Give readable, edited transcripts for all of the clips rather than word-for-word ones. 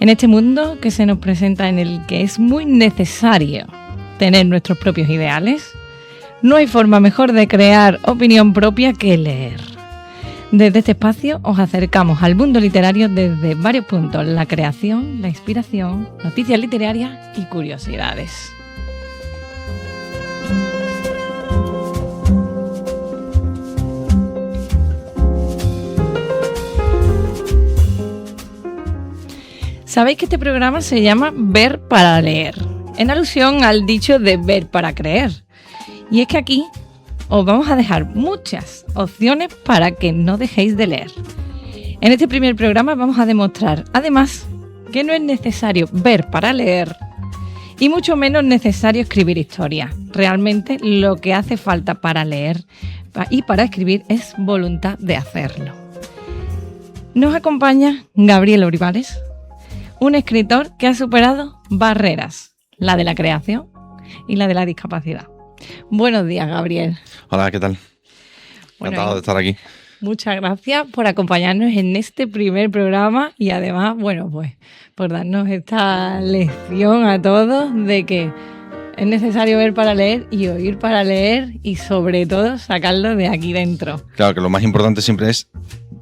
En este mundo que se nos presenta, en el que es muy necesario tener nuestros propios ideales, no hay forma mejor de crear opinión propia que leer. Desde este espacio os acercamos al mundo literario desde varios puntos: la creación, la inspiración, noticias literarias y curiosidades. Sabéis que este programa se llama Ver para leer, en alusión al dicho de ver para creer. Y es que aquí os vamos a dejar muchas opciones para que no dejéis de leer. En este primer programa vamos a demostrar, además, que no es necesario ver para leer y mucho menos necesario escribir historia. Realmente lo que hace falta para leer y para escribir es voluntad de hacerlo. Nos acompaña Gabriel Olivares, un escritor que ha superado barreras, la de la creación y la de la discapacidad. Buenos días, Gabriel. Hola, ¿qué tal? Encantado de estar aquí. Muchas gracias por acompañarnos en este primer programa y además, pues por darnos esta lección a todos de que es necesario ver para leer y oír para leer y sobre todo sacarlo de aquí dentro. Claro, que lo más importante siempre es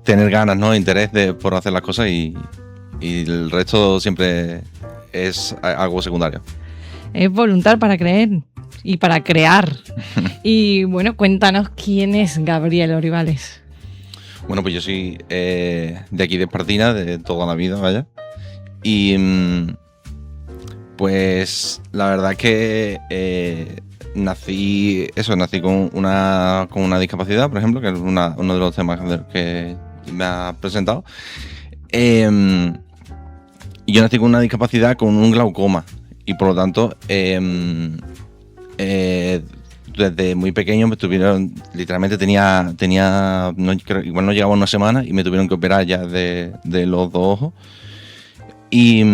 tener ganas, ¿no? Interés por hacer las cosas y el resto siempre es algo secundario. Es voluntad para creer y para crear. Y bueno, cuéntanos quién es Gabriel Olivares. Bueno, pues yo soy de aquí de Espartina, de toda la vida, vaya. Y pues la verdad es que nací con una discapacidad, por ejemplo, que es uno de los temas que me ha presentado. Yo nací con una discapacidad, con un glaucoma, y por lo tanto desde muy pequeño me tuvieron, literalmente igual no llegaba una semana y me tuvieron que operar ya de los dos ojos, y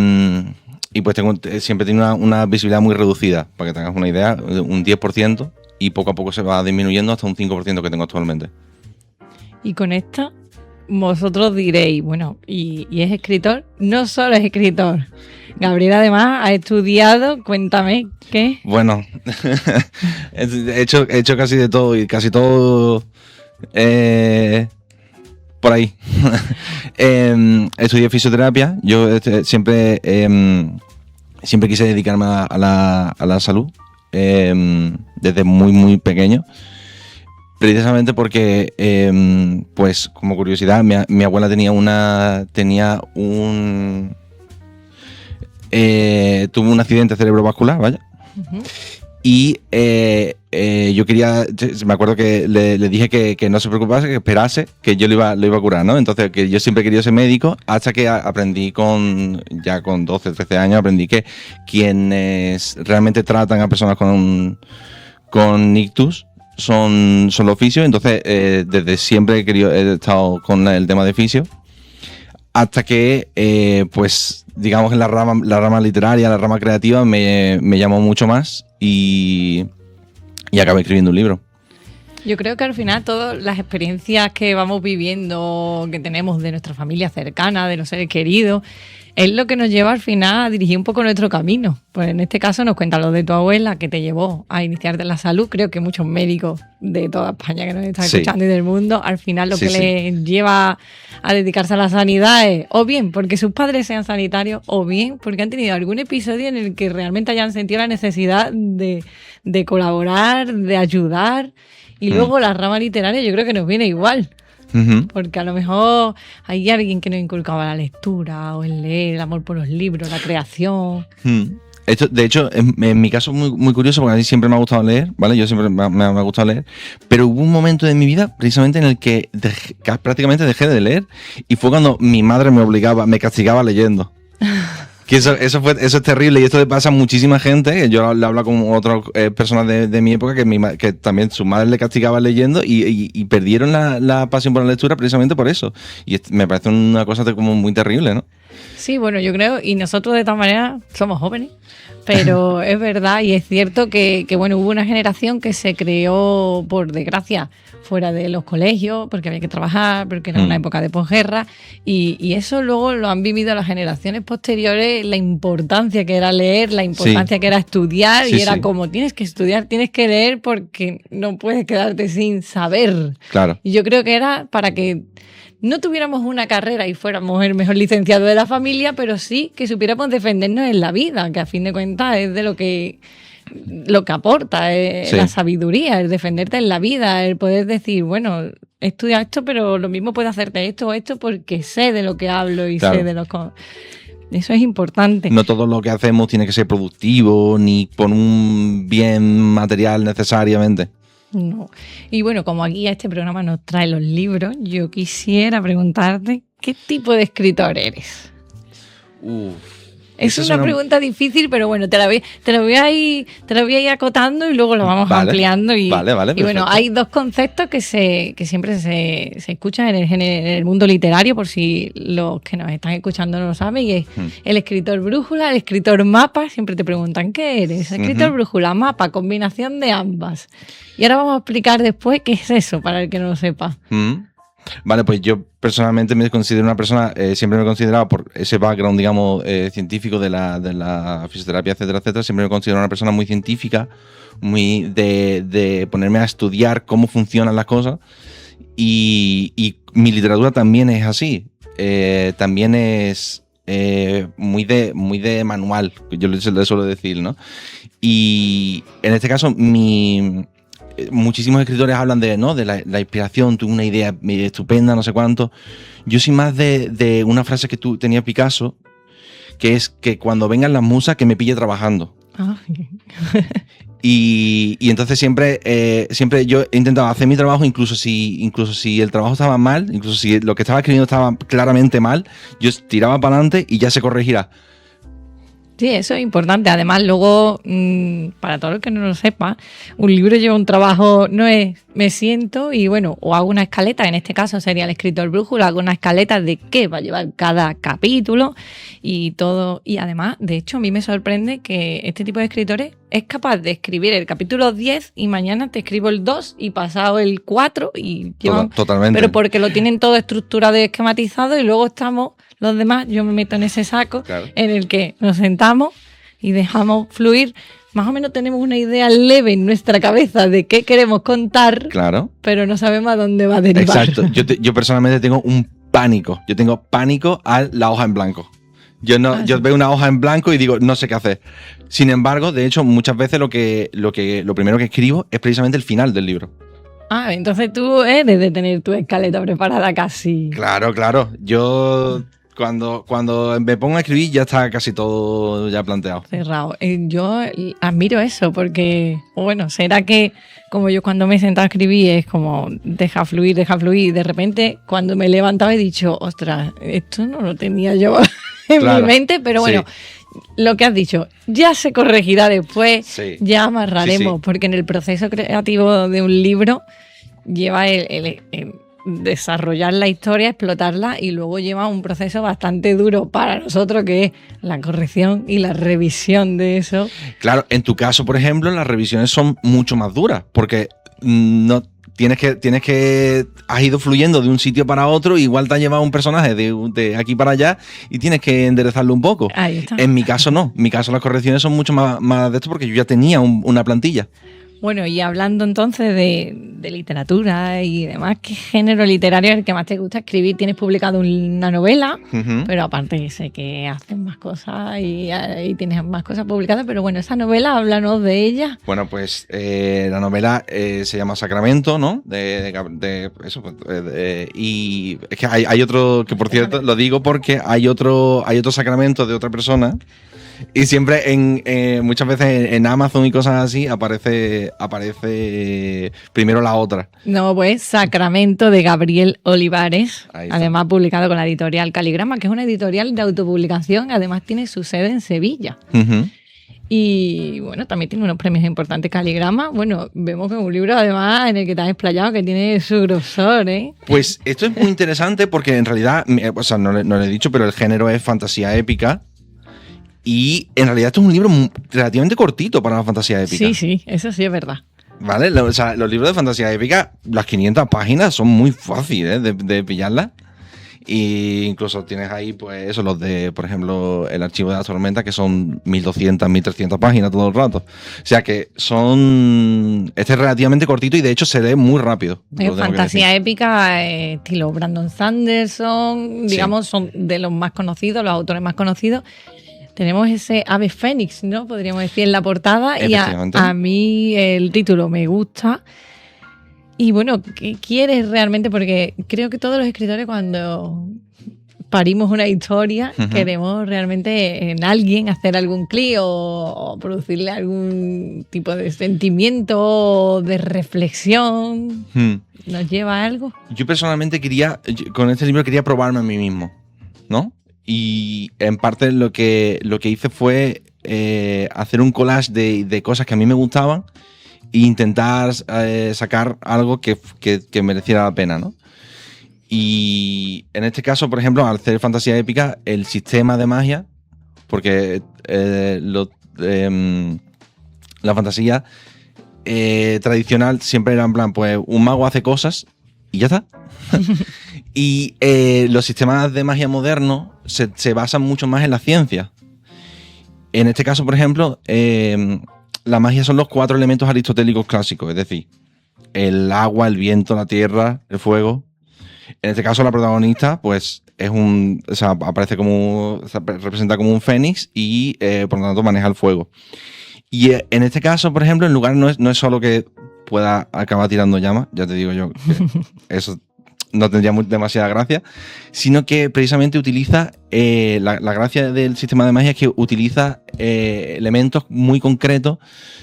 pues siempre he tenido una visibilidad muy reducida, para que tengas una idea, un 10%, y poco a poco se va disminuyendo hasta un 5% que tengo actualmente. Y con esta vosotros diréis, y es escritor. No solo es escritor, Gabriel además ha estudiado. Cuéntame, ¿qué? Bueno, he hecho casi de todo, y casi todo por ahí. Estudié fisioterapia. Yo siempre quise dedicarme a la salud desde muy, muy pequeño. Precisamente porque, pues como curiosidad, mi abuela tuvo un accidente cerebrovascular, vaya. Uh-huh. Y yo me acuerdo que le dije que no se preocupase, que esperase, que yo lo iba a curar, ¿no? Entonces, que yo siempre quería ser médico, hasta que aprendí con 12, 13 años, aprendí que quienes realmente tratan a personas con ictus son los fisios. Entonces desde siempre he estado con el tema de fisio, hasta que pues digamos en la rama literaria, la rama creativa me llamó mucho más y acabé escribiendo un libro. Yo creo que al final todas las experiencias que vamos viviendo, que tenemos de nuestra familia cercana, de los seres queridos, es lo que nos lleva al final a dirigir un poco nuestro camino. Pues en este caso nos cuenta lo de tu abuela, que te llevó a iniciarte en la salud. Creo que muchos médicos de toda España que nos están escuchando y del mundo, al final lo que les lleva a dedicarse a la sanidad es o bien porque sus padres sean sanitarios, o bien porque han tenido algún episodio en el que realmente hayan sentido la necesidad de colaborar, de ayudar. Y luego la rama literaria yo creo que nos viene igual. Uh-huh. Porque a lo mejor hay alguien que nos inculcaba la lectura o el leer, el amor por los libros, la creación. De hecho, en mi caso es muy, muy curioso, porque a mí siempre me ha gustado leer, ¿vale? Yo siempre me ha gustado leer, pero hubo un momento de mi vida precisamente en el que prácticamente dejé de leer, y fue cuando mi madre me castigaba leyendo. Que eso es terrible, y esto le pasa a muchísima gente. Yo le hablo con otras personas de mi época que también su madre le castigaba leyendo y perdieron la pasión por la lectura precisamente por eso. Y me parece una cosa como muy terrible, ¿no? Sí, bueno, yo creo, y nosotros de todas maneras somos jóvenes, pero es verdad y es cierto que, bueno, hubo una generación que se creó, por desgracia, fuera de los colegios, porque había que trabajar, porque era una época de posguerra, y eso luego lo han vivido las generaciones posteriores, la importancia que era leer, la importancia que era estudiar, y era como, tienes que estudiar, tienes que leer porque no puedes quedarte sin saber. Claro. Y yo creo que era para que no tuviéramos una carrera y fuéramos el mejor licenciado de la familia, pero sí que supiéramos defendernos en la vida, que a fin de cuentas es de lo que aporta la sabiduría, el defenderte en la vida, el poder decir, bueno, he estudiado esto, pero lo mismo puedo hacerte esto o esto porque sé de lo que hablo y sé de lo que... Eso es importante. No todo lo que hacemos tiene que ser productivo ni por un bien material necesariamente. No. Y bueno, como aquí a este programa nos trae los libros, yo quisiera preguntarte, ¿qué tipo de escritor eres? Es una pregunta difícil, pero bueno, te la voy a ir acotando y luego lo vamos ampliando. Vale, y bueno, hay dos conceptos que siempre se escuchan en el mundo literario, por si los que nos están escuchando no lo saben, y es el escritor brújula, el escritor mapa. Siempre te preguntan, ¿qué eres? Escritor brújula, mapa, combinación de ambas. Y ahora vamos a explicar después qué es eso, para el que no lo sepa. Vale, pues yo personalmente me considero una persona, siempre me he considerado por ese background, digamos, científico de la fisioterapia, etcétera, etcétera, siempre me he considerado una persona muy científica, muy de ponerme a estudiar cómo funcionan las cosas, y mi literatura también es así, también es muy de manual, yo le suelo decir, ¿no? Y en este caso, muchísimos escritores hablan de la inspiración, tuve una idea estupenda, no sé cuánto. Yo soy más de una frase que tú tenías Picasso, que es que cuando vengan las musas que me pille trabajando. Y entonces siempre yo he intentado hacer mi trabajo, incluso si el trabajo estaba mal, incluso si lo que estaba escribiendo estaba claramente mal, yo tiraba para adelante y ya se corregirá. Sí, eso es importante. Además, luego, para todo el que no lo sepa, un libro lleva un trabajo, no es me siento y bueno, o hago una escaleta, en este caso sería el escritor brújula, hago una escaleta de qué va a llevar cada capítulo y todo. Y además, de hecho, a mí me sorprende que este tipo de escritores es capaz de escribir el capítulo 10 y mañana te escribo el 2 y pasado el 4 y llevan, totalmente. Pero porque lo tienen todo estructurado y esquematizado, y luego estamos los demás, yo me meto en ese saco, claro, en el que nos sentamos y dejamos fluir. Más o menos tenemos una idea leve en nuestra cabeza de qué queremos contar, claro, pero no sabemos a dónde va a derivar. Exacto. Yo personalmente tengo un pánico. Yo tengo pánico a la hoja en blanco. Yo veo una hoja en blanco y digo, no sé qué hacer. Sin embargo, de hecho, muchas veces lo primero que escribo es precisamente el final del libro. Ah, entonces tú eres de tener tu escaleta preparada casi. Claro. Yo... Cuando me pongo a escribir ya está casi todo ya planteado. Cerrado. Yo admiro eso porque, bueno, será que como yo cuando me he sentado a escribir es como deja fluir. Y de repente cuando me levantaba he dicho, ostras, esto no lo tenía yo en mi mente, pero bueno, lo que has dicho, ya se corregirá después, ya amarraremos, porque en el proceso creativo de un libro lleva el desarrollar la historia, explotarla, y luego lleva un proceso bastante duro para nosotros, que es la corrección y la revisión de eso. Claro, en tu caso, por ejemplo, las revisiones son mucho más duras, porque no tienes que has ido fluyendo de un sitio para otro, igual te ha llevado un personaje de aquí para allá y tienes que enderezarlo un poco. Ahí está. En mi caso no, en mi caso las correcciones son mucho más de esto, porque yo ya tenía una plantilla. Bueno, y hablando entonces de literatura y demás, ¿qué género literario es el que más te gusta escribir? Tienes publicado una novela, pero aparte sé que haces más cosas y tienes más cosas publicadas, pero bueno, esa novela, háblanos de ella. Bueno, pues la novela se llama Sacramento, ¿no? Y es que hay otro, que por cierto lo digo porque hay otro Sacramento de otra persona. Y siempre muchas veces en Amazon y cosas así aparece primero la otra. No, pues Sacramento, de Gabriel Olivares, además publicado con la editorial Caligrama, que es una editorial de autopublicación, además tiene su sede en Sevilla. Y bueno, también tiene unos premios importantes. Caligrama, bueno, vemos que es un libro además en el que te has explayado, que tiene su grosor, ¿eh? Pues esto es muy interesante porque en realidad, o sea, no lo he dicho, pero el género es fantasía épica. Y en realidad esto es un libro relativamente cortito para la fantasía épica. Sí, sí, eso sí es verdad. ¿Vale? O sea, los libros de fantasía épica, las 500 páginas son muy fáciles de pillarlas. Y incluso tienes ahí, pues, eso, los de, por ejemplo, el archivo de la tormenta, que son 1200, 1300 páginas todo el rato. O sea que este es relativamente cortito y de hecho se lee muy rápido. Fantasía épica, estilo Brandon Sanderson, digamos, sí, son de los más conocidos, los autores más conocidos. Tenemos ese ave fénix, ¿no? Podríamos decir en la portada. Y a mí el título me gusta. Y bueno, ¿qué quieres realmente? Porque creo que todos los escritores cuando parimos una historia queremos realmente en alguien hacer algún clic o producirle algún tipo de sentimiento, de reflexión. ¿Nos lleva a algo? Yo personalmente con este libro quería probarme a mí mismo, ¿no? Y en parte lo que hice fue hacer un collage de cosas que a mí me gustaban e intentar sacar algo que mereciera la pena, ¿no? Y en este caso, por ejemplo, al hacer fantasía épica, el sistema de magia, porque la fantasía tradicional siempre era en plan, pues un mago hace cosas y ya está. Y los sistemas de magia modernos se basan mucho más en la ciencia. En este caso, por ejemplo, la magia son los 4 elementos aristotélicos clásicos, es decir, el agua, el viento, la tierra, el fuego. En este caso, la protagonista, pues, representa como un fénix y, por lo tanto, maneja el fuego. Y en este caso, por ejemplo, en lugar no es solo que pueda acabar tirando llamas, ya te digo yo que eso no tendría demasiada gracia, sino que precisamente utiliza, la gracia del sistema de magia es que utiliza elementos muy concretos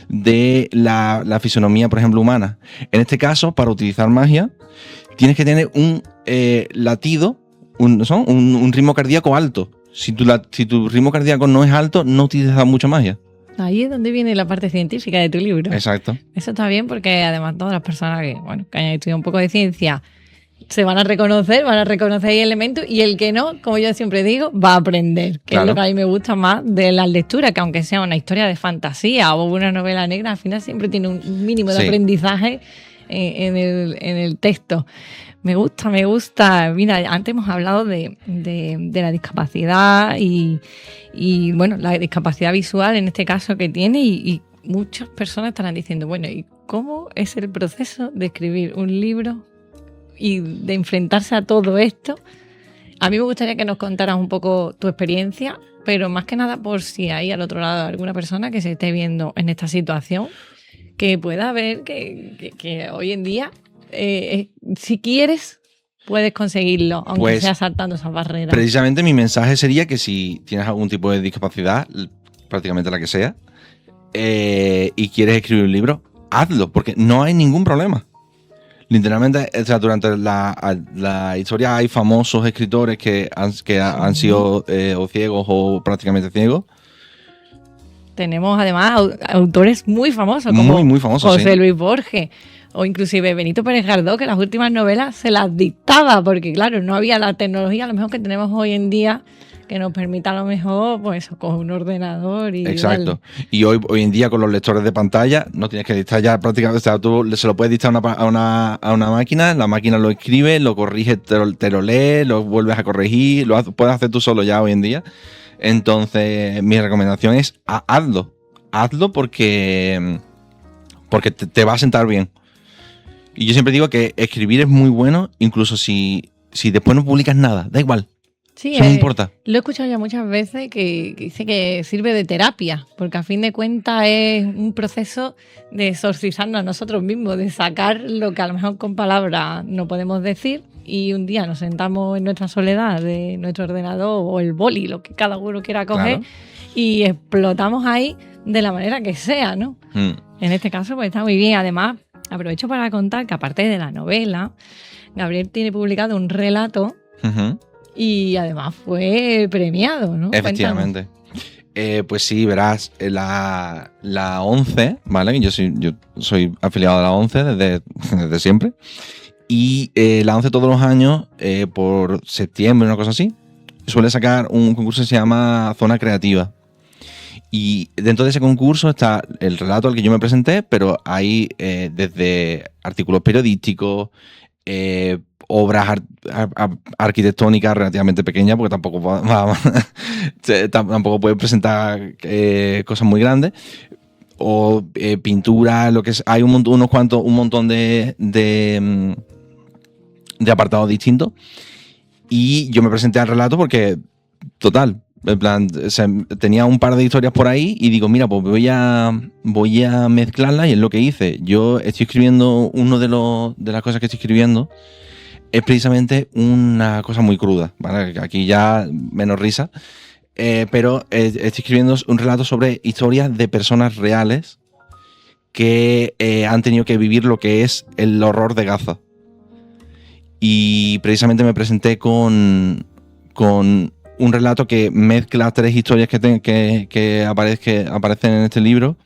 de la fisonomía, por ejemplo, humana. En este caso, para utilizar magia, tienes que tener un latido, un ritmo cardíaco alto. Si tu ritmo cardíaco no es alto, no utilizas mucha magia. Ahí es donde viene la parte científica de tu libro. Exacto. Eso está bien porque además todas las personas que hayan estudiado un poco de ciencia se van a reconocer ahí elementos, y el que no, como yo siempre digo, va a aprender, que es lo que a mí me gusta más de las lecturas, que aunque sea una historia de fantasía o una novela negra, al final siempre tiene un mínimo de aprendizaje en el texto. Me gusta. Mira, antes hemos hablado de la discapacidad y bueno, la discapacidad visual en este caso que tiene, y muchas personas estarán diciendo, bueno, ¿y cómo es el proceso de escribir un libro y de enfrentarse a todo esto? A mí me gustaría que nos contaras un poco tu experiencia, pero más que nada por si hay al otro lado alguna persona que se esté viendo en esta situación, que pueda ver que hoy en día, si quieres, puedes conseguirlo, aunque sea saltando esas barreras. Precisamente mi mensaje sería que si tienes algún tipo de discapacidad, prácticamente la que sea, y quieres escribir un libro, hazlo, porque no hay ningún problema. Literalmente, o sea, durante la historia hay famosos escritores que han sido o ciegos o prácticamente ciegos. Tenemos además autores muy famosos, como muy famosos, José Luis Borges, o inclusive Benito Pérez Galdós, que las últimas novelas se las dictaba, porque claro, no había la tecnología a lo mejor que tenemos hoy en día, que nos permita a lo mejor, pues, con un ordenador y exacto. Dale. Y hoy en día con los lectores de pantalla no tienes que dictar ya prácticamente, o sea, tú se lo puedes dictar a una máquina, la máquina lo escribe, lo corrige, te lo lee, lo vuelves a corregir, puedes hacer tú solo ya hoy en día. Entonces, mi recomendación es hazlo porque te va a sentar bien. Y yo siempre digo que escribir es muy bueno, incluso si después no publicas nada, da igual. Sí, eso no importa. Lo he escuchado ya muchas veces que dice que sirve de terapia, porque a fin de cuentas es un proceso de exorcizarnos a nosotros mismos, de sacar lo que a lo mejor con palabras no podemos decir, y un día nos sentamos en nuestra soledad de nuestro ordenador o el boli, lo que cada uno quiera coger, claro, y explotamos ahí de la manera que sea, ¿no? En este caso, pues está muy bien. Además, aprovecho para contar que aparte de la novela, Gabriel tiene publicado un relato y además fue premiado, ¿no? Efectivamente. Pues sí, verás, la 11, ¿vale? Yo soy afiliado a la 11 desde siempre. Y la 11 todos los años, por septiembre, una cosa así, suele sacar un concurso que se llama Zona Creativa. Y dentro de ese concurso está el relato al que yo me presenté, pero hay desde artículos periodísticos, obras arquitectónicas relativamente pequeñas, porque tampoco puede presentar cosas muy grandes, o pintura, lo que es. Hay un montón de apartados distintos. Y yo me presenté al relato porque, total, en plan, tenía un par de historias por ahí y digo, mira, pues voy a mezclarlas, y es lo que hice. Yo estoy escribiendo, de las cosas que estoy escribiendo es precisamente una cosa muy cruda, ¿vale? Aquí ya menos risa, pero estoy escribiendo un relato sobre historias de personas reales que han tenido que vivir lo que es el horror de Gaza. Y precisamente me presenté con un relato que mezcla 3 historias que aparecen en este libro.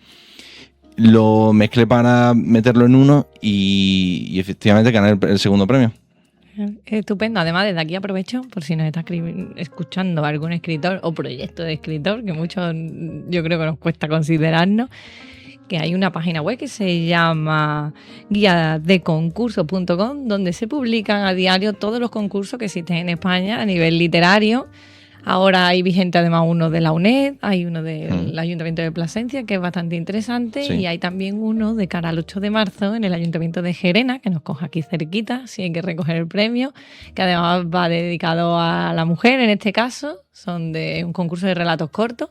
Lo mezclé para meterlo en uno y efectivamente gané el segundo premio. Estupendo. Además, desde aquí aprovecho, por si nos está escuchando algún escritor o proyecto de escritor, que muchos yo creo que nos cuesta considerarnos, que hay una página web que se llama guiadeconcurso.com, donde se publican a diario todos los concursos que existen en España a nivel literario. Ahora hay vigente además uno de la UNED, hay uno del Ayuntamiento de Plasencia, que es bastante interesante, sí. Y hay también uno de cara al 8 de marzo en el Ayuntamiento de Gerena, que nos coge aquí cerquita, si hay que recoger el premio, que además va dedicado a la mujer en este caso, son de un concurso de relatos cortos,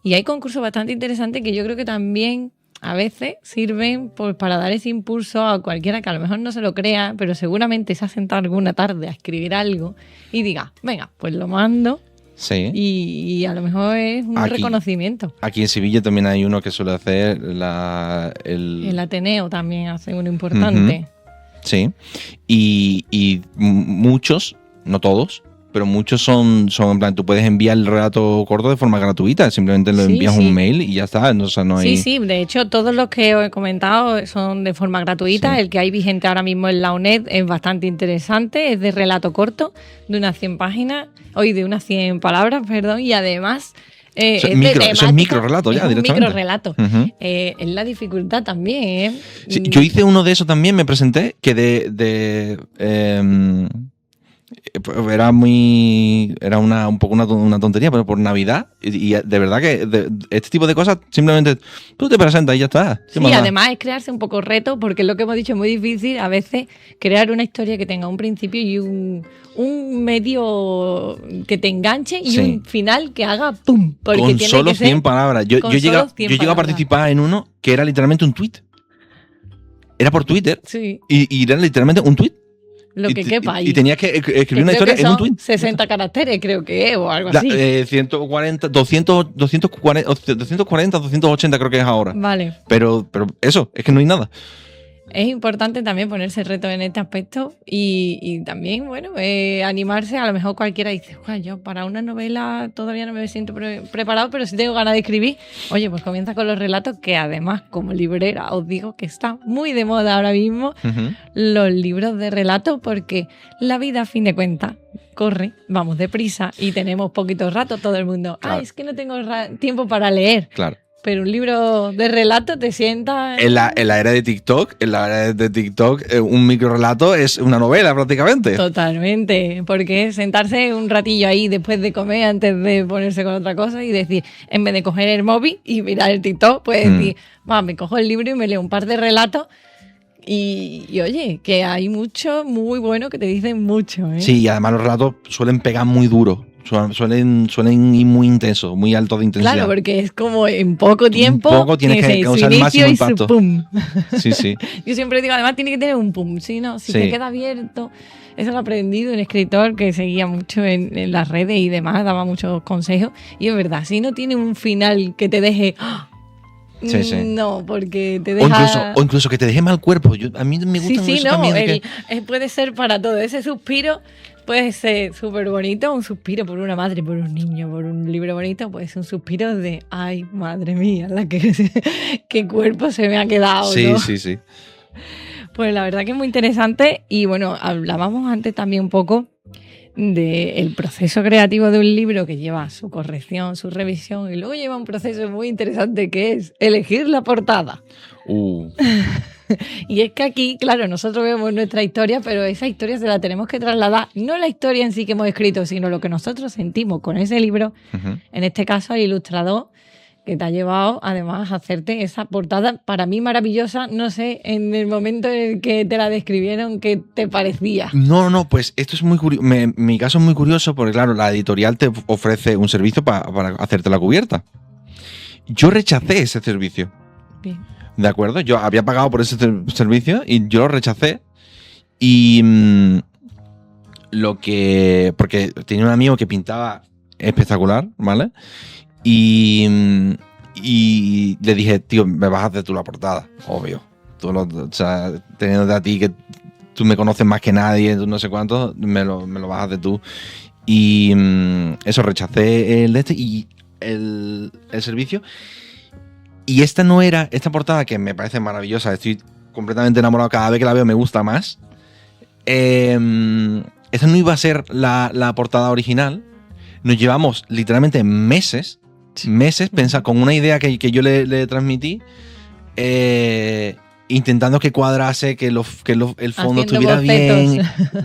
y hay concursos bastante interesantes que yo creo que también a veces sirven para dar ese impulso a cualquiera que a lo mejor no se lo crea, pero seguramente se ha sentado alguna tarde a escribir algo y diga, venga, pues lo mando. Sí. Y a lo mejor es un reconocimiento. Aquí en Sevilla también hay uno que suele hacer el Ateneo también hace uno importante. Sí. Y muchos, no todos, pero muchos son en plan, tú puedes enviar el relato corto de forma gratuita, simplemente lo envías un mail y ya está. O sea, no hay... Sí, de hecho todos los que os he comentado son de forma gratuita. Sí. El que hay vigente ahora mismo en la UNED es bastante interesante, es de relato corto, de unas 100 páginas, de unas 100 palabras, perdón, y además... eso es micro relato ya, directamente. Micro relato. Uh-huh. Es la dificultad también, ¿eh? Sí, yo hice uno de esos también, me presenté, que era un poco una tontería, pero por Navidad, y de verdad que este tipo de cosas simplemente tú te presentas y ya está. Sí, además es crearse un poco reto, porque es lo que hemos dicho, es muy difícil a veces crear una historia que tenga un principio y un medio que te enganche y un final que haga ¡pum! Porque con tiene solo que 100 palabras. Yo llegué a participar en uno que era literalmente un tweet. Era por Twitter, sí. y era literalmente un tweet. Lo que quepa ahí. Y tenías que escribir una historia en un tweet. 60 caracteres, creo que es, o algo así. 240, 280 creo que es ahora. Vale. Pero eso, es que no hay nada. Es importante también ponerse reto en este aspecto y también, bueno, animarse. A lo mejor cualquiera dice, yo para una novela todavía no me siento preparado, pero sí tengo ganas de escribir. Oye, pues comienza con los relatos, que además, como librera, os digo que está muy de moda ahora mismo los libros de relatos, porque la vida, a fin de cuentas, corre, vamos deprisa y tenemos poquito rato todo el mundo. Claro. Es que no tengo tiempo para leer. Claro. Pero un libro de relato te sienta... En la era de TikTok, un microrelato es una novela prácticamente. Totalmente, porque sentarse un ratillo ahí después de comer, antes de ponerse con otra cosa y decir, en vez de coger el móvil y mirar el TikTok, puedes decir, me cojo el libro y me leo un par de relatos. Y oye, que hay mucho muy bueno que te dicen mucho, ¿eh? Sí, y además los relatos suelen pegar muy duro. Suelen ir muy intensos, muy altos de intensidad. Claro, porque es como en poco tiempo tienes que causar el máximo impacto. Pum. Sí. Yo siempre digo, además tiene que tener un pum, si se queda abierto. Eso lo he aprendido un escritor que seguía mucho en las redes y demás, daba muchos consejos. Y es verdad, si no tiene un final que te deje Sí, sí. No, porque te deja... O incluso que te deje mal cuerpo. A mí me gusta mucho también. Puede ser para todo. Ese suspiro puede ser súper bonito, un suspiro por una madre, por un niño, por un libro bonito, puede ser un suspiro de, ay, madre mía, qué cuerpo se me ha quedado, Sí, ¿no? sí. Pues la verdad que es muy interesante y bueno, hablábamos antes también un poco del proceso creativo de un libro que lleva su corrección, su revisión y luego lleva un proceso muy interesante que es elegir la portada. Y es que aquí, claro, nosotros vemos nuestra historia, pero esa historia se la tenemos que trasladar, no la historia en sí que hemos escrito, sino lo que nosotros sentimos con ese libro, en este caso al ilustrador, que te ha llevado además a hacerte esa portada para mí maravillosa. No sé, en el momento en el que te la describieron, ¿qué te parecía? No, pues esto es muy curioso. Mi caso es muy curioso porque, claro, la editorial te ofrece un servicio para hacerte la cubierta. Yo rechacé ese servicio. Bien. ¿De acuerdo? Yo había pagado por ese servicio y yo lo rechacé. Y porque tenía un amigo que pintaba espectacular, ¿vale? Y le dije, tío, me vas a hacer tú la portada, obvio. O sea, teniéndote a ti que tú me conoces más que nadie, tú no sé cuánto, me lo vas a hacer tú. Y eso, rechacé el servicio. Y esta portada que me parece maravillosa, estoy completamente enamorado, cada vez que la veo me gusta más. Esta no iba a ser la portada original. Nos llevamos literalmente meses pensar con una idea que yo le transmití, intentando que cuadrase, que el fondo haciendo estuviera bocetos bien,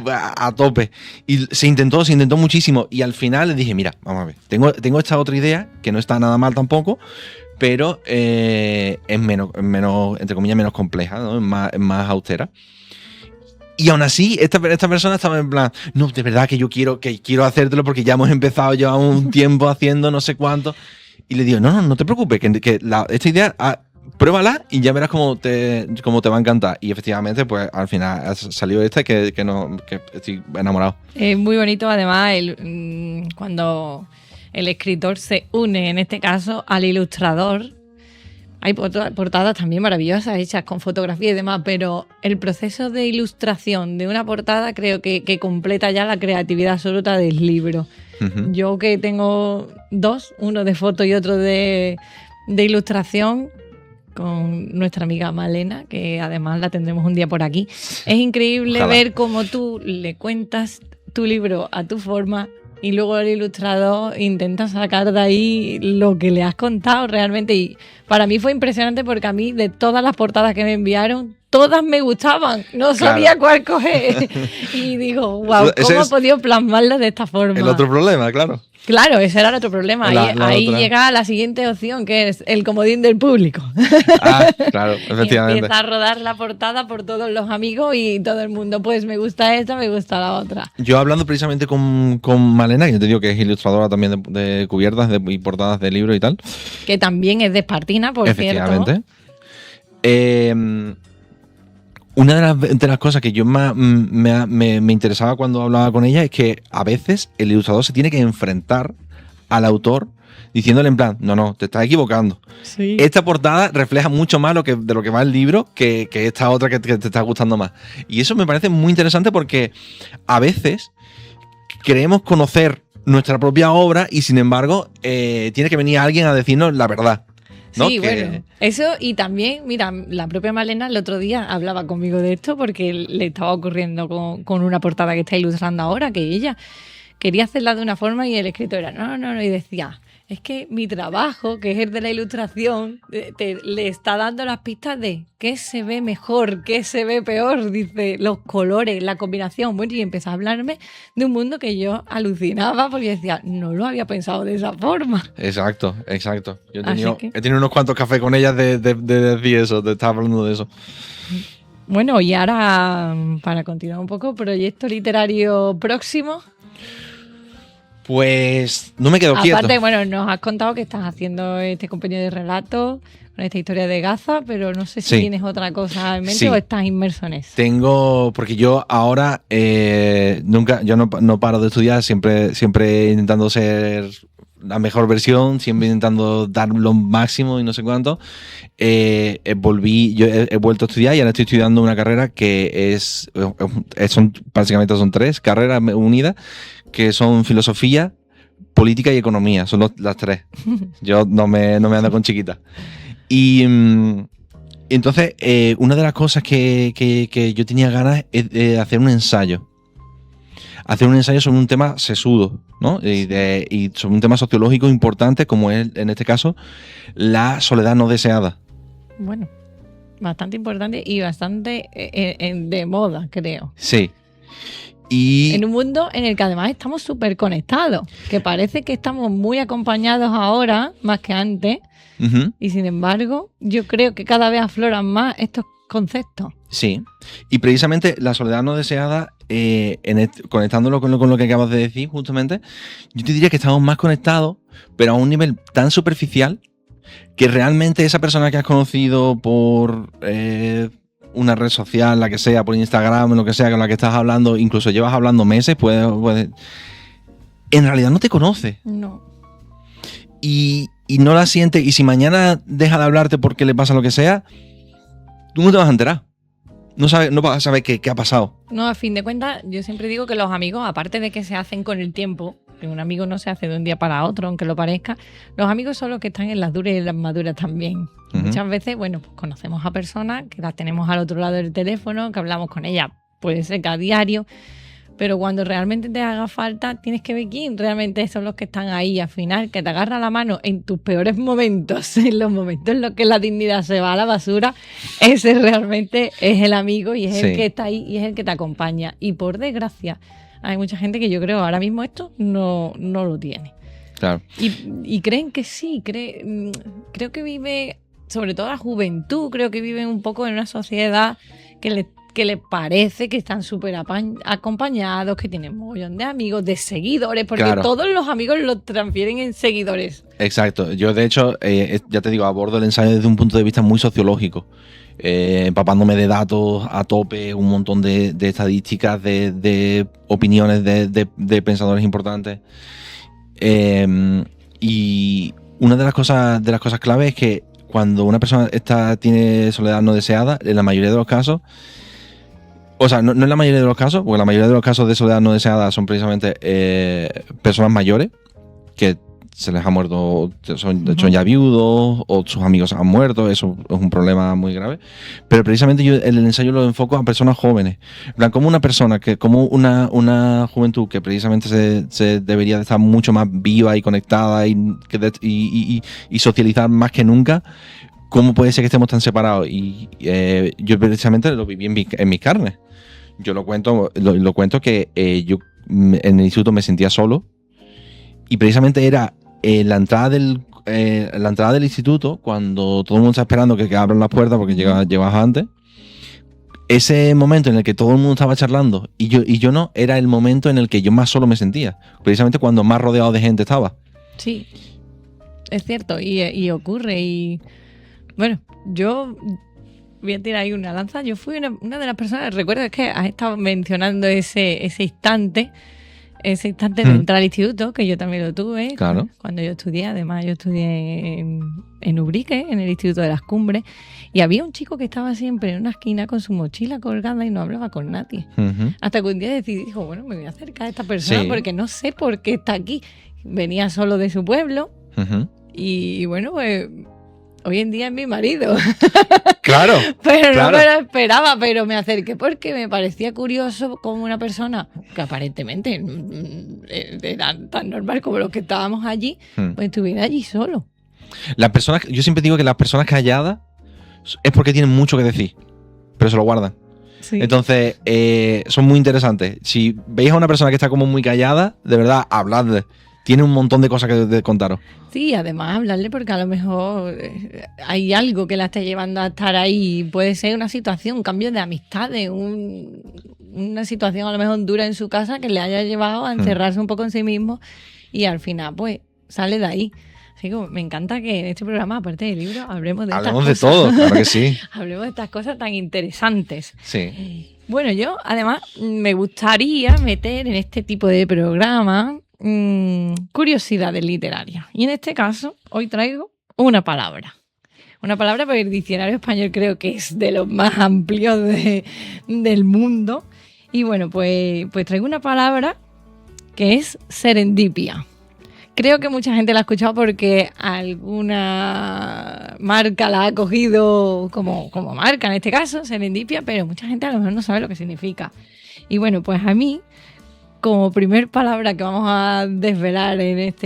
a tope. Y se intentó muchísimo. Y al final le dije, mira, vamos a ver, tengo esta otra idea, que no está nada mal tampoco, pero es menos, entre comillas, menos compleja, ¿no? Es más austera. Y aún así, esta persona estaba en plan, no, de verdad que yo quiero hacértelo porque ya hemos empezado, llevamos un tiempo haciendo no sé cuánto. Y le digo, no te preocupes, que esta idea, pruébala y ya verás cómo te va a encantar. Y efectivamente, pues al final salió esta que estoy enamorado. Es muy bonito, además, cuando el escritor se une, en este caso, al ilustrador. Hay portadas también maravillosas, hechas con fotografía y demás, pero el proceso de ilustración de una portada creo que completa ya la creatividad absoluta del libro. Uh-huh. Yo que tengo dos, uno de foto y otro de ilustración, con nuestra amiga Malena, que además la tendremos un día por aquí. Es increíble ver cómo tú le cuentas tu libro a tu forma y luego el ilustrador intenta sacar de ahí lo que le has contado realmente. Y para mí fue impresionante porque a mí, de todas las portadas que me enviaron, todas me gustaban. No sabía cuál coger. Y digo, wow, ¿cómo he podido plasmarlo de esta forma? El otro problema, claro. Claro, ese era el otro problema. Ahí llega la siguiente opción, que es el comodín del público. Claro, efectivamente. Y empieza a rodar la portada por todos los amigos y todo el mundo, pues me gusta esta, me gusta la otra. Yo hablando precisamente con Malena, que yo te digo que es ilustradora también de cubiertas y portadas de libros y tal. Que también es de Espartina, por efectivamente. Cierto. Una de las cosas que yo más me interesaba cuando hablaba con ella es que a veces el ilustrador se tiene que enfrentar al autor diciéndole en plan, no, te estás equivocando. Sí. Esta portada refleja mucho más de lo que va el libro que esta otra que te está gustando más. Y eso me parece muy interesante porque a veces creemos conocer nuestra propia obra y sin embargo tiene que venir alguien a decirnos la verdad. ¿No? Sí, bueno, eso y también, mira, la propia Malena el otro día hablaba conmigo de esto porque le estaba ocurriendo con una portada que está ilustrando ahora, que ella quería hacerla de una forma y el escritor era no, y decía, es que mi trabajo, que es el de la ilustración, le está dando las pistas de qué se ve mejor, qué se ve peor, dice, los colores, la combinación. Bueno, y empezó a hablarme de un mundo que yo alucinaba porque decía, no lo había pensado de esa forma. Exacto. Yo he tenido unos cuantos cafés con ellas de decir eso, de estar hablando de eso. Bueno, y ahora, para continuar un poco, proyecto literario próximo. Pues no me quedo quieto. Aparte, bueno, nos has contado que estás haciendo este compendio de relatos con esta historia de Gaza, pero no sé si tienes otra cosa en mente o estás inmerso en eso. Porque yo ahora yo no paro de estudiar, siempre intentando ser la mejor versión, siempre intentando dar lo máximo y no sé cuánto. Yo he vuelto a estudiar y ahora estoy estudiando una carrera que básicamente son 3 carreras unidas, que son filosofía, política y economía. Son las 3. Yo no me ando con chiquitas. Y entonces, una de las cosas que yo tenía ganas es de hacer un ensayo. Hacer un ensayo sobre un tema sesudo, ¿no? Y sobre un tema sociológico importante, como es, en este caso, la soledad no deseada. Bueno, bastante importante y bastante de moda, creo. Sí. Y en un mundo en el que además estamos súper conectados, que parece que estamos muy acompañados ahora, más que antes, y sin embargo, yo creo que cada vez afloran más estos conceptos. Sí, y precisamente la soledad no deseada, conectándolo con lo que acabas de decir justamente, yo te diría que estamos más conectados, pero a un nivel tan superficial que realmente esa persona que has conocido por una red social, la que sea, por Instagram, lo que sea, con la que estás hablando, incluso llevas hablando meses, puede en realidad no te conoce. No. Y no la siente, y si mañana deja de hablarte porque le pasa lo que sea, tú no te vas a enterar. No vas a saber qué ha pasado. No, a fin de cuentas, yo siempre digo que los amigos, aparte de que se hacen con el tiempo, que un amigo no se hace de un día para otro, aunque lo parezca, los amigos son los que están en las duras y en las maduras también. Muchas veces, bueno, pues conocemos a personas que las tenemos al otro lado del teléfono, que hablamos con ellas, puede ser que a diario, pero cuando realmente te haga falta, tienes que ver quién realmente son los que están ahí al final, que te agarra la mano en tus peores momentos, en los momentos en los que la dignidad se va a la basura. Ese realmente es el amigo y es el que está ahí y es el que te acompaña. Y por desgracia, hay mucha gente que yo creo ahora mismo esto no lo tiene. Claro. Y creen que sí, creo que vive, sobre todo la juventud, creo que viven un poco en una sociedad que les parece que están súper acompañados, que tienen un montón de amigos, de seguidores, porque todos los amigos los transfieren en seguidores. Exacto. Yo, de hecho, ya te digo, abordo el ensayo desde un punto de vista muy sociológico, empapándome de datos a tope, un montón de estadísticas, de opiniones de pensadores importantes. Y una de las cosas clave es que cuando una persona tiene soledad no deseada, en la mayoría de los casos, o sea, no en la mayoría de los casos, porque la mayoría de los casos de soledad no deseada son precisamente personas mayores que se les ha muerto, son ya viudos o sus amigos han muerto, eso es un problema muy grave. Pero precisamente yo en el ensayo lo enfoco a personas jóvenes. En plan, como una persona, como una juventud que precisamente se debería de estar mucho más viva y conectada y socializar más que nunca. ¿Cómo puede ser que estemos tan separados? Y yo precisamente lo viví en mis carnes. Yo lo cuento que yo en el instituto me sentía solo y precisamente era la entrada del instituto, cuando todo el mundo está esperando que abran las puertas porque llegabas antes. Ese momento en el que todo el mundo estaba charlando y yo no, era el momento en el que yo más solo me sentía, precisamente cuando más rodeado de gente estaba. Sí, es cierto, y ocurre. Y bueno, yo voy a tirar ahí una lanza. Yo fui una de las personas, recuerdo, es que has estado mencionando ese instante de entrar al instituto, que yo también lo tuve. Claro. Cuando yo estudié. Además, yo estudié en Ubrique, en el Instituto de las Cumbres, y había un chico que estaba siempre en una esquina con su mochila colgada y no hablaba con nadie. Hasta que un día dijo, bueno, me voy a acercar a esta persona porque no sé por qué está aquí. Venía solo de su pueblo y bueno, pues hoy en día es mi marido. Claro. Pero no me lo esperaba, pero me acerqué porque me parecía curioso como una persona que aparentemente era tan normal como los que estábamos allí, pues estuviera allí solo. Yo siempre digo que las personas calladas es porque tienen mucho que decir, pero se lo guardan. Sí. Entonces, son muy interesantes. Si veis a una persona que está como muy callada, de verdad, habladle. Tiene un montón de cosas que contaros. Sí, además hablarle porque a lo mejor hay algo que la esté llevando a estar ahí. Puede ser una situación, un cambio de amistades, una situación a lo mejor dura en su casa que le haya llevado a encerrarse un poco en sí mismo y al final pues sale de ahí. Así que me encanta que en este programa, aparte del libro, hablemos de estas cosas. Hablemos de todo, claro que sí. Hablemos de estas cosas tan interesantes. Sí. Bueno, yo además me gustaría meter en este tipo de programa curiosidades literarias. Y en este caso, hoy traigo una palabra. Una palabra porque el diccionario español creo que es de los más amplios del mundo. Y bueno, pues traigo una palabra que es serendipia. Creo que mucha gente la ha escuchado porque alguna marca la ha cogido como marca, en este caso, serendipia, pero mucha gente a lo mejor no sabe lo que significa. Y bueno, pues a mí, como primer palabra que vamos a desvelar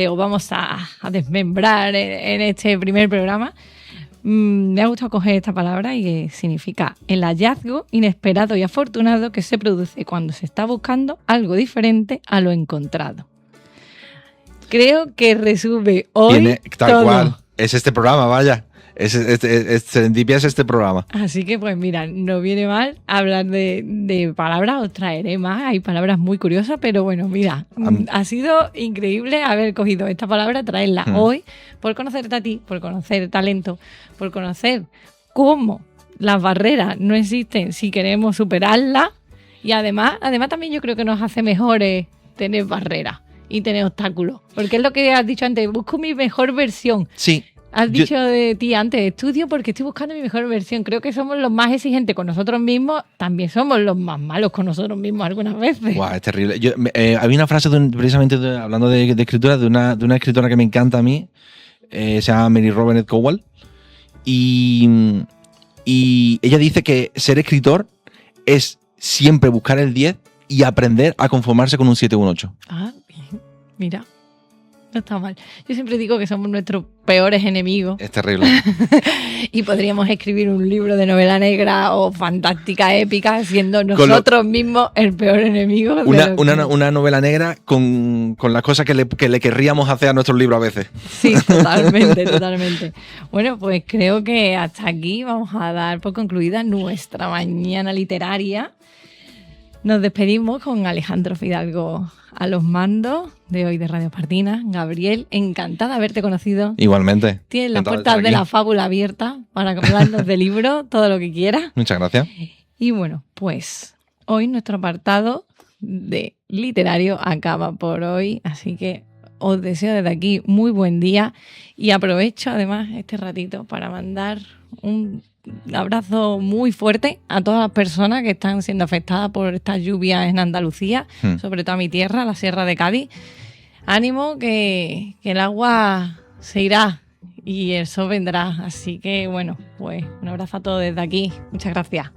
o vamos a desmembrar en este primer programa, me ha gustado coger esta palabra y que significa el hallazgo inesperado y afortunado que se produce cuando se está buscando algo diferente a lo encontrado. Creo que resume hoy tal todo. Cual. Es este programa, vaya. Serendipia es este programa. Así que pues mira, no viene mal hablar de palabras, os traeré más, hay palabras muy curiosas, pero bueno, mira, ha sido increíble haber cogido esta palabra, traerla hoy, por conocerte a ti, por conocer talento, por conocer cómo las barreras no existen si queremos superarlas, y además también yo creo que nos hace mejores tener barreras y tener obstáculos, porque es lo que has dicho antes, busco mi mejor versión. Sí. Has dicho de ti antes, estudio porque estoy buscando mi mejor versión. Creo que somos los más exigentes con nosotros mismos, también somos los más malos con nosotros mismos algunas veces. Guau, es terrible. Había una frase, precisamente hablando de escritura, de una escritora que me encanta a mí, se llama Mary Robinette Kowal, y ella dice que ser escritor es siempre buscar el 10 y aprender a conformarse con un 7 o un 8. Ah, bien. Mira. No está mal. Yo siempre digo que somos nuestros peores enemigos. Es terrible. Y podríamos escribir un libro de novela negra o fantástica épica siendo nosotros mismos el peor enemigo. Una novela negra con las cosas que le querríamos hacer a nuestros libros a veces. Sí, totalmente, totalmente. Bueno, pues creo que hasta aquí vamos a dar por concluida nuestra mañana literaria. Nos despedimos con Alejandro Fidalgo a los mandos de hoy de Radio Espartina. Gabriel, encantada de haberte conocido. Igualmente. Tienes las puertas de la fábula abiertas para hablarnos de libros, todo lo que quieras. Muchas gracias. Y bueno, pues hoy nuestro apartado de literario acaba por hoy, así que os deseo desde aquí muy buen día y aprovecho además este ratito para mandar un abrazo muy fuerte a todas las personas que están siendo afectadas por estas lluvias en Andalucía, sobre todo a mi tierra, la Sierra de Cádiz. Ánimo que el agua se irá y el sol vendrá. Así que bueno, pues un abrazo a todos desde aquí. Muchas gracias.